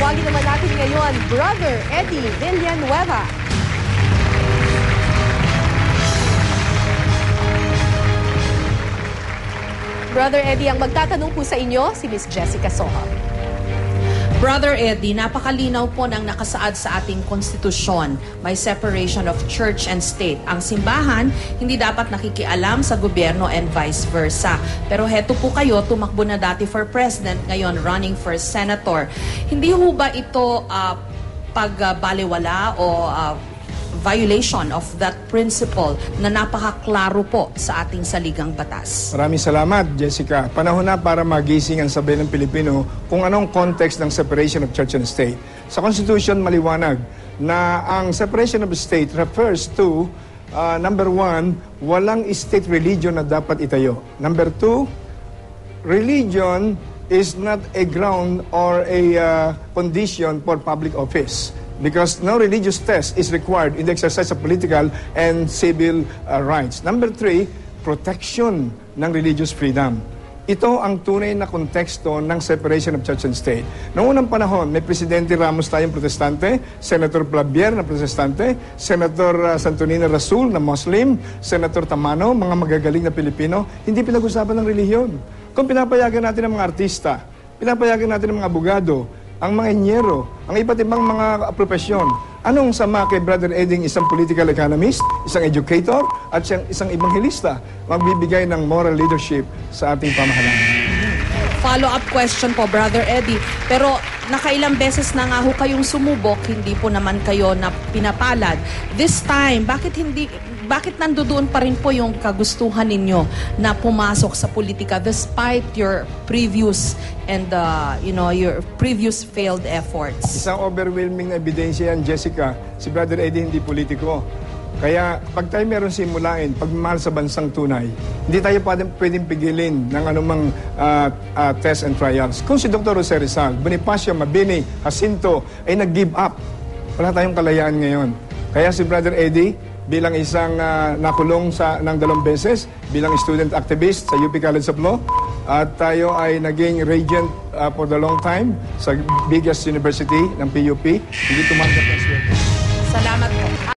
Tawagin naman natin ngayon, Brother Eddie Villanueva. Brother Eddie, ang magtatanong po sa inyo, si Miss Jessica Soha. Brother Eddie, napakalinaw po ng nakasaad sa ating konstitusyon. May separation of church and state. Ang simbahan, hindi dapat nakikialam sa gobyerno and vice versa. Pero heto po kayo, tumakbo na dati for president, ngayon running for senator. Hindi ho ba ito pagbaliwala o violation of that principle na napakaklaro po sa ating saligang batas? Maraming salamat, Jessica. Panahon na para magising ang sabi ng Pilipino kung anong context ng separation of church and state. Sa Constitution, maliwanag na ang separation of state refers to, number one, walang state religion na dapat itayo. Number two, religion is not a ground or a condition for public office. Because no religious test is required in the exercise of political and civil rights. Number three, protection ng religious freedom. Ito ang tunay na konteksto ng separation of church and state. Noong unang panahon, may Presidente Ramos tayong protestante, Senator Clavier na protestante, Senator Santonino Rasul na Muslim, Senator Tamano, mga magagaling na Pilipino, hindi pinag-usapan ng relihiyon. Kung pinapayagan natin ang mga artista, pinapayagan natin ang mga abogado, ang mga inyero, ang iba't ibang mga profesyon. Anong sama kay Brother Eddie, isang political economist, isang educator, at isang ebanghilista, magbibigay ng moral leadership sa ating pamahalaan? Follow-up question po, Brother Eddie. Pero nakailang beses na nga ho kayong sumubok, hindi po naman kayo na pinapalad. This time, bakit nandoon pa rin po yung kagustuhan ninyo na pumasok sa politika despite your previous and your previous failed efforts? Isang overwhelming na ebidensya yan, Jessica. Si Brother Eddie hindi politiko. Kaya pag tayo meron simulain, pagmamahal sa bansang tunay, hindi tayo pwedeng pigilin ng anumang tests and trials. Kung si Dr. Jose Rizal, Bonifacio, Mabini, Jacinto ay nag-give up, wala tayong kalayaan ngayon. Kaya si Brother Eddie, bilang isang nakulong ng 2 beses, bilang student activist sa UP College of Law, at tayo ay naging regent for the long time sa biggest university ng PUP, hindi tumanggap ng sweldo. Salamat po.